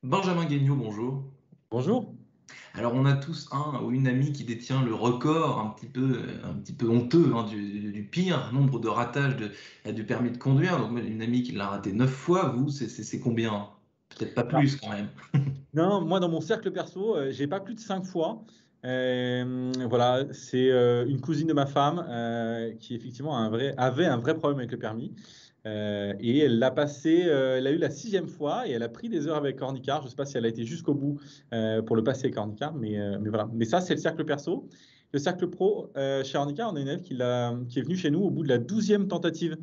Benjamin Guignot, bonjour. Bonjour. Alors, on a tous un ou une amie qui détient le record un petit peu honteux hein, du pire nombre de ratages du permis de conduire. Donc, moi, une amie qui l'a raté 9 fois, vous, c'est combien? Peut-être pas Alors, plus quand même. non, moi, dans mon cercle perso, j'ai pas plus de 5 fois. Voilà, c'est une cousine de ma femme qui effectivement avait un vrai problème avec le permis. Et elle l'a passé, elle a eu la 6e fois et elle a pris des heures avec Ornicar. Je ne sais pas si elle a été jusqu'au bout pour le passer avec Ornicar, mais voilà. Mais ça, c'est le cercle perso. Le cercle pro, chez Ornicar, on a une élève qui est venue chez nous au bout de la 12e tentative.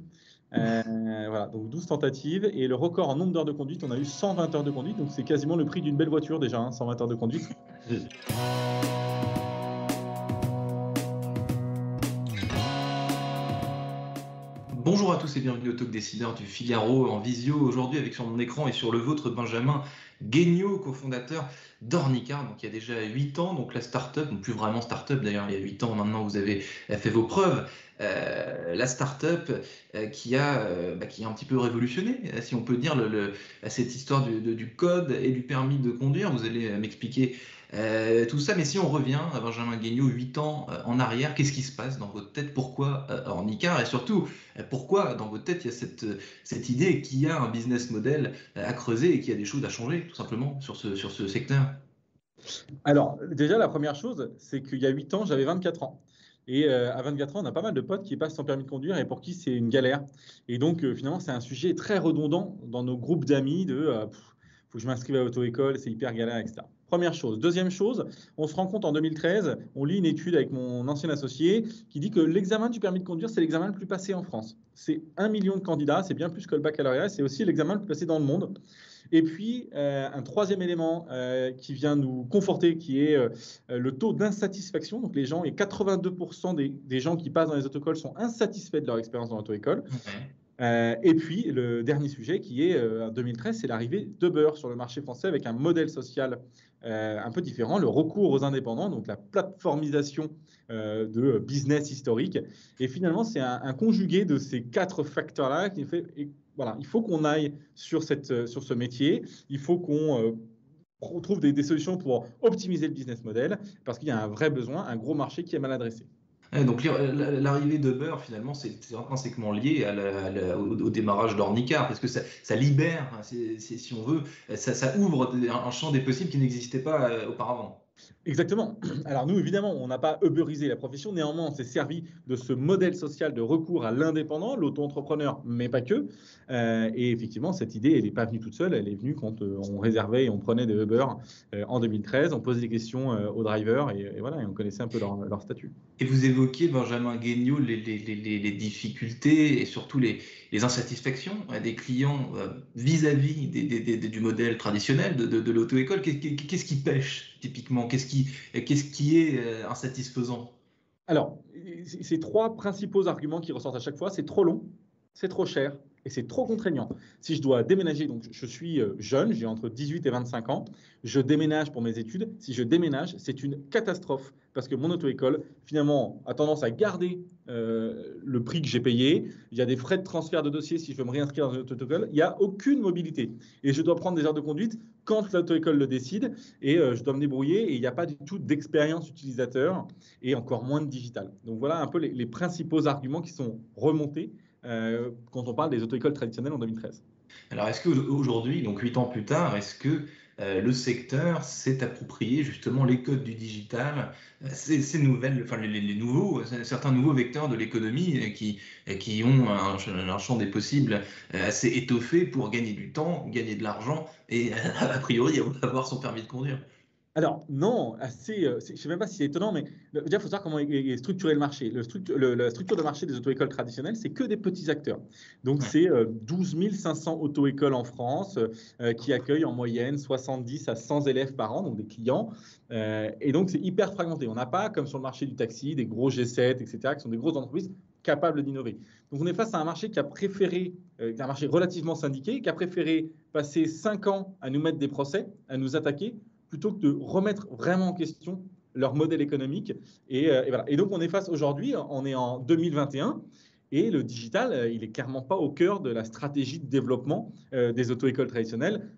Voilà, donc 12 tentatives. Et le record en nombre d'heures de conduite, on a eu 120 heures de conduite. Donc c'est quasiment le prix d'une belle voiture déjà, hein, 120 heures de conduite. Bonjour à tous et bienvenue au Talk Décideur du Figaro en visio aujourd'hui avec sur mon écran et sur le vôtre Benjamin Guignot, cofondateur d'Ornicar, donc il y a déjà 8 ans, donc la start-up, donc plus vraiment start-up d'ailleurs, il y a 8 ans maintenant vous avez fait vos preuves. La start-up qui a un petit peu révolutionné, si on peut dire, cette histoire du code et du permis de conduire. Vous allez m'expliquer tout ça, mais si on revient à Benjamin Guignot, 8 ans en arrière, qu'est-ce qui se passe dans votre tête? Pourquoi Ornicar? Et surtout, pourquoi dans votre tête il y a cette idée qu'il y a un business model à creuser et qu'il y a des choses à changer tout simplement sur ce secteur? Alors, déjà, la première chose, c'est qu'il y a 8 ans, j'avais 24 ans. Et à 24 ans, on a pas mal de potes qui passent sans permis de conduire et pour qui c'est une galère. Et donc, finalement, c'est un sujet très redondant dans nos groupes d'amis de faut que je m'inscrive à l'auto-école, c'est hyper galère, etc. Première chose. Deuxième chose, on se rend compte en 2013, on lit une étude avec mon ancien associé qui dit que l'examen du permis de conduire, c'est l'examen le plus passé en France. C'est 1 million de candidats, c'est bien plus que le baccalauréat, c'est aussi l'examen le plus passé dans le monde. Et puis, un troisième élément qui vient nous conforter, qui est le taux d'insatisfaction. Donc, les gens, et 82% des gens qui passent dans les auto-écoles sont insatisfaits de leur expérience dans l'auto-école. Ouais. Et puis, le dernier sujet qui est, en 2013, c'est l'arrivée d'Uber sur le marché français avec un modèle social un peu différent, le recours aux indépendants, donc la plateformisation de business historique. Et finalement, c'est un conjugué de ces 4 facteurs-là qui fait, et voilà, il faut qu'on aille sur ce métier, il faut qu'on trouve des solutions pour optimiser le business model, parce qu'il y a un vrai besoin, un gros marché qui est mal adressé. Donc l'arrivée de Beurre, finalement, c'est intrinsèquement lié au démarrage d'Ornicar, parce que ça libère, hein, si on veut, ça ouvre un champ des possibles qui n'existait pas auparavant. Exactement. Alors nous, évidemment, on n'a pas uberisé la profession. Néanmoins, on s'est servi de ce modèle social de recours à l'indépendant, l'auto-entrepreneur, mais pas que. Et effectivement, cette idée, elle n'est pas venue toute seule. Elle est venue quand on réservait et on prenait des Uber en 2013. On posait des questions aux drivers et voilà, et on connaissait un peu leur statut. Et vous évoquiez, Benjamin Guignot, les difficultés et surtout les insatisfactions des clients vis-à-vis du modèle traditionnel de l'auto-école. Qu'est-ce qui pêche typiquement? Qu'est-ce qui est insatisfaisant? Alors, ces 3 principaux arguments qui ressortent à chaque fois, c'est trop long, c'est trop cher et c'est trop contraignant. Si je dois déménager, donc je suis jeune, j'ai entre 18 et 25 ans, je déménage pour mes études. Si je déménage, c'est une catastrophe parce que mon auto-école, finalement, a tendance à garder le prix que j'ai payé. Il y a des frais de transfert de dossier si je veux me réinscrire dans une auto-école. Il n'y a aucune mobilité. Et je dois prendre des heures de conduite quand l'auto-école le décide et je dois me débrouiller et il n'y a pas du tout d'expérience utilisateur et encore moins de digital. Donc voilà un peu les principaux arguments qui sont remontés quand on parle des auto-écoles traditionnelles en 2013. Alors, est-ce qu'aujourd'hui, donc 8 ans plus tard, est-ce que le secteur s'est approprié justement les codes du digital, ces nouvelles, enfin les nouveaux, certains nouveaux vecteurs de l'économie qui ont un champ des possibles assez étoffé pour gagner du temps, gagner de l'argent et a priori avoir son permis de conduire? Alors, non, je ne sais même pas si c'est étonnant, mais déjà, il faut savoir comment est structuré le marché. La structure de marché des auto-écoles traditionnelles, c'est que des petits acteurs. Donc, Ouais. c'est 12 500 auto-écoles en France qui accueillent en moyenne 70 à 100 élèves par an, donc des clients. Et donc, c'est hyper fragmenté. On n'a pas, comme sur le marché du taxi, des gros G7, etc., qui sont des grosses entreprises capables d'innover. Donc, on est face à un marché qui a préféré, un marché relativement syndiqué, qui a préféré passer 5 ans à nous mettre des procès, à nous attaquer, plutôt que de remettre vraiment en question leur modèle économique. Et voilà. Et donc, on est face aujourd'hui, on est en 2021, et le digital, il est clairement pas au cœur de la stratégie de développement des auto-écoles traditionnelles.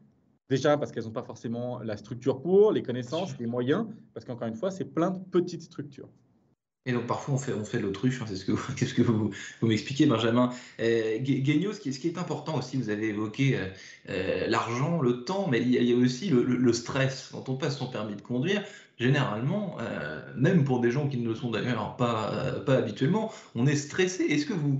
Déjà parce qu'elles n'ont pas forcément la structure pour, les connaissances, les moyens, parce qu'encore une fois, c'est plein de petites structures. Et donc parfois on fait de l'autruche, hein, c'est ce que vous m'expliquez, Benjamin. Guignot, ce qui est important aussi, vous avez évoqué l'argent, le temps, mais il y a aussi le stress. Quand on passe son permis de conduire, généralement, même pour des gens qui ne le sont d'ailleurs pas habituellement, on est stressé. Est-ce que vous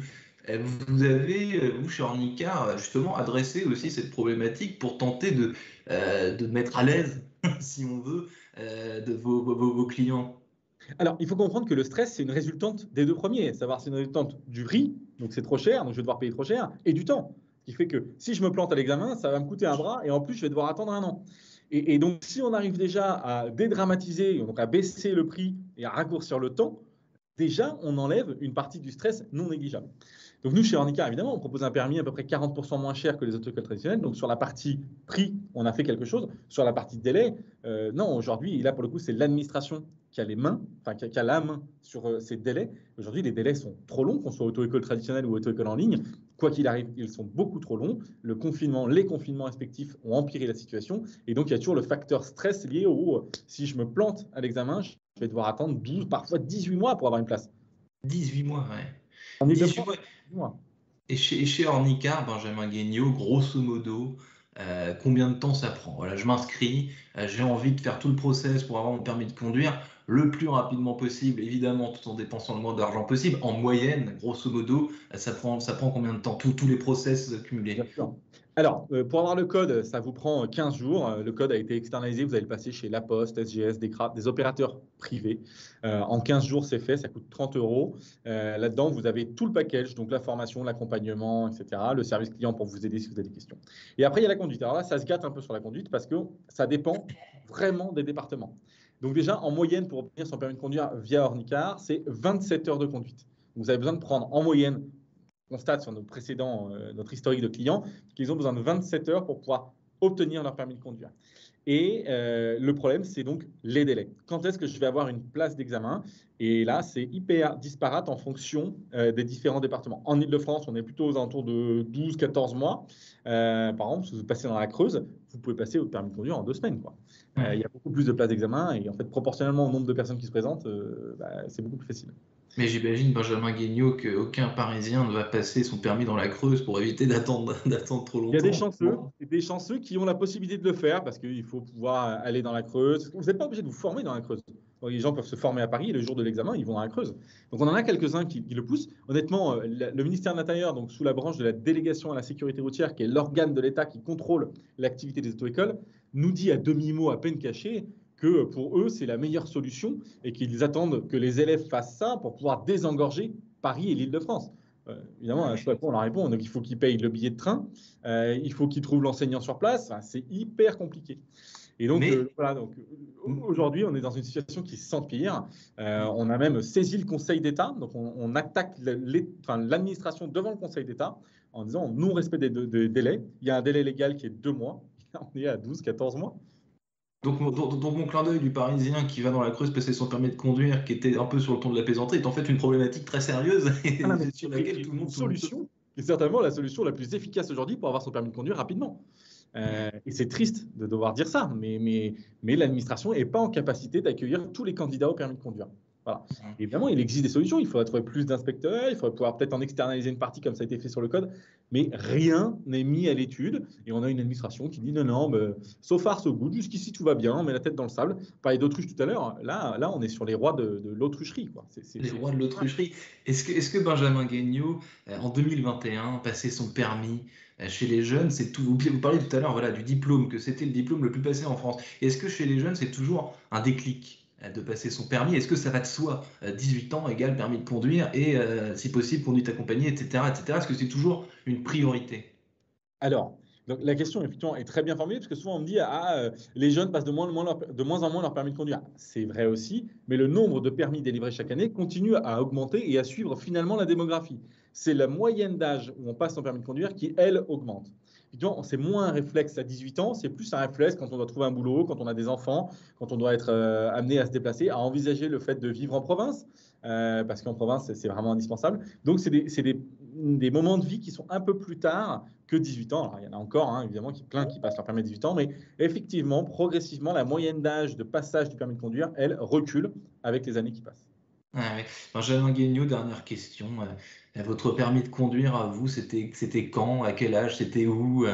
avez, vous chez Ornicar, justement adressé aussi cette problématique pour tenter de mettre à l'aise, si on veut, de vos clients? Alors, il faut comprendre que le stress, c'est une résultante des deux premiers, savoir c'est une résultante du prix, donc c'est trop cher, donc je vais devoir payer trop cher, et du temps. Ce qui fait que si je me plante à l'examen, ça va me coûter un bras, et en plus, je vais devoir attendre un an. Et donc, si on arrive déjà à dédramatiser, donc à baisser le prix et à raccourcir le temps, déjà, on enlève une partie du stress non négligeable. Donc nous, chez Ornicar, évidemment, on propose un permis à peu près 40% moins cher que les auto-écoles traditionnelles. Donc sur la partie prix, on a fait quelque chose. Sur la partie délai, non, aujourd'hui, là, pour le coup, c'est l'administration qui a les mains, enfin qui a la main sur ces délais. Aujourd'hui, les délais sont trop longs, qu'on soit auto-école traditionnelle ou auto-école en ligne. Quoi qu'il arrive, ils sont beaucoup trop longs. Le confinement, les confinements respectifs ont empiré la situation. Et donc, il y a toujours le facteur stress lié au si je me plante à l'examen, je vais devoir attendre 12, parfois 18 mois pour avoir une place. 18 mois, ouais. En 18 Ile-de-France, mois. 18 mois. Et chez Ornicar, Benjamin Guignot, grosso modo, combien de temps ça prend? Voilà, je m'inscris, j'ai envie de faire tout le process pour avoir mon permis de conduire le plus rapidement possible, évidemment, tout en dépensant le moins d'argent possible. En moyenne, grosso modo, ça prend combien de temps? Tous les process Bien cumulés. sûr. Alors, pour avoir le code, ça vous prend 15 jours. Le code a été externalisé. Vous allez le passer chez La Poste, SGS, Descartes, des opérateurs privés. En 15 jours, c'est fait. Ça coûte 30 euros. Là-dedans, vous avez tout le package, donc la formation, l'accompagnement, etc. Le service client pour vous aider si vous avez des questions. Et après, il y a la conduite. Alors là, ça se gâte un peu sur la conduite parce que ça dépend vraiment des départements. Donc déjà, en moyenne, pour obtenir son permis de conduire via Ornicar, c'est 27 heures de conduite. Donc, vous avez besoin de prendre en moyenne constate sur nos précédents, notre historique de clients, qu'ils ont besoin de 27 heures pour pouvoir obtenir leur permis de conduire. Et le problème, c'est donc les délais. Quand est-ce que je vais avoir une place d'examen? Et là, c'est hyper disparate en fonction des différents départements. En Ile-de-France, on est plutôt aux alentours de 12-14 mois. Par exemple, si vous passez dans la Creuse, vous pouvez passer votre permis de conduire en 2 semaines, quoi. Il y a beaucoup plus de places d'examen et en fait, proportionnellement au nombre de personnes qui se présentent, c'est beaucoup plus facile. Mais j'imagine, Benjamin Guignot, qu'aucun Parisien ne va passer son permis dans la Creuse pour éviter d'attendre trop Il y a longtemps. des chanceux qui ont la possibilité de le faire parce qu'il faut pouvoir aller dans la Creuse. Vous n'êtes pas obligé de vous former dans la Creuse. Donc, les gens peuvent se former à Paris et le jour de l'examen, ils vont dans la Creuse. Donc, on en a quelques-uns qui le poussent. Honnêtement, le ministère de l'Intérieur, donc sous la branche de la délégation à la sécurité routière, qui est l'organe de l'État qui contrôle l'activité des auto-écoles, nous dit à demi-mot, à peine caché, que pour eux, c'est la meilleure solution et qu'ils attendent que les élèves fassent ça pour pouvoir désengorger Paris et l'Île-de-France. Évidemment, à ce on leur répond. Donc, il faut qu'ils payent le billet de train, il faut qu'ils trouvent l'enseignant sur place. Enfin, c'est hyper compliqué. Et donc, Mais voilà, donc aujourd'hui, on est dans une situation qui s'empire. On a même saisi le Conseil d'État. Donc, on attaque l'administration devant le Conseil d'État en disant non-respect des délais. Il y a un délai légal qui est 2 mois. On est à 12-14 mois. donc, mon clin d'œil du Parisien qui va dans la Creuse passer son permis de conduire, qui était un peu sur le ton de la plaisanterie, est en fait une problématique très sérieuse et Ah, mais sur laquelle tout le une monde solution qui est certainement la solution la plus efficace aujourd'hui pour avoir son permis de conduire rapidement. Et c'est triste de devoir dire ça, mais l'administration n'est pas en capacité d'accueillir tous les candidats au permis de conduire. Voilà. Évidemment, il existe des solutions. Il faudrait trouver plus d'inspecteurs, il faudrait pouvoir peut-être en externaliser une partie comme ça a été fait sur le code, mais rien n'est mis à l'étude. Et on a une administration qui dit non, non, so far, so good, jusqu'ici tout va bien, on met la tête dans le sable. Parlait d'autruche tout à l'heure, là, on est sur les rois de l'autrucherie, quoi. les rois de l'autrucherie. Est-ce que Benjamin Guignot, en 2021, passer son permis chez les jeunes, c'est tout. Vous parliez tout à l'heure voilà, du diplôme, que c'était le diplôme le plus passé en France. Est-ce que chez les jeunes, c'est toujours un déclic de passer son permis? Est-ce que ça va de soi? 18 ans égale permis de conduire et, si possible, conduite accompagnée, etc. etc. Est-ce que c'est toujours une priorité? Alors, donc la question effectivement est très bien formulée parce que souvent on me dit les jeunes passent de moins en moins leur permis de conduire. C'est vrai aussi, mais le nombre de permis délivrés chaque année continue à augmenter et à suivre finalement la démographie. C'est la moyenne d'âge où on passe son permis de conduire qui, elle, augmente. Effectivement, c'est moins un réflexe à 18 ans, c'est plus un réflexe quand on doit trouver un boulot, quand on a des enfants, quand on doit être amené à se déplacer, à envisager le fait de vivre en province, parce qu'en province, c'est vraiment indispensable. Donc, c'est des des moments de vie qui sont un peu plus tard que 18 ans. Alors, il y en a encore, hein, évidemment, plein qui passent leur permis à 18 ans, mais effectivement, progressivement, la moyenne d'âge de passage du permis de conduire, elle recule avec les années qui passent. Ah ouais. Benjamin Guignot, dernière question. Votre permis de conduire, à vous, c'était quand? À quel âge? C'était où?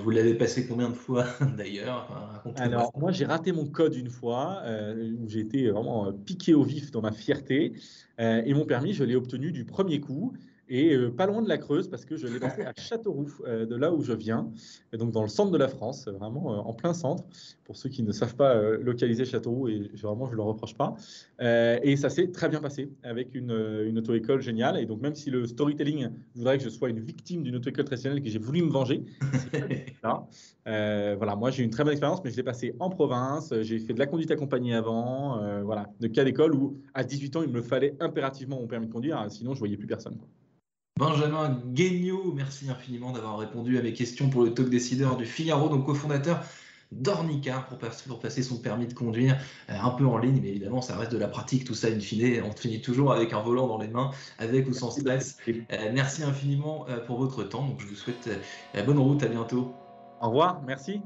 Vous l'avez passé combien de fois d'ailleurs? Enfin, racontez-moi Alors, ça. moi, j'ai raté mon code une fois, où j'ai été vraiment piqué au vif dans ma fierté. Et mon permis, je l'ai obtenu du premier coup, et pas loin de la Creuse, parce que je l'ai passé à Châteauroux, de là où je viens, et donc dans le centre de la France, vraiment en plein centre, pour ceux qui ne savent pas localiser Châteauroux, et vraiment, je ne le reproche pas. Et ça s'est très bien passé, avec une auto-école géniale. Et donc, même si le storytelling voudrait que je sois une victime d'une auto-école traditionnelle, que j'ai voulu me venger, c'est pas du tout ça. Voilà, moi j'ai eu une très bonne expérience, mais je l'ai passé en province. J'ai fait de la conduite accompagnée avant, voilà, de cas d'école où à 18 ans il me fallait impérativement mon permis de conduire, sinon je voyais plus personne, quoi. Benjamin Guignot, merci infiniment d'avoir répondu à mes questions pour le talk décideur du Figaro, donc cofondateur d'Ornicar pour passer son permis de conduire un peu en ligne, mais évidemment ça reste de la pratique, tout ça in fine, on finit toujours avec un volant dans les mains, avec ou sans stress. Merci infiniment pour votre temps, donc je vous souhaite bonne route, à bientôt. Au revoir, merci.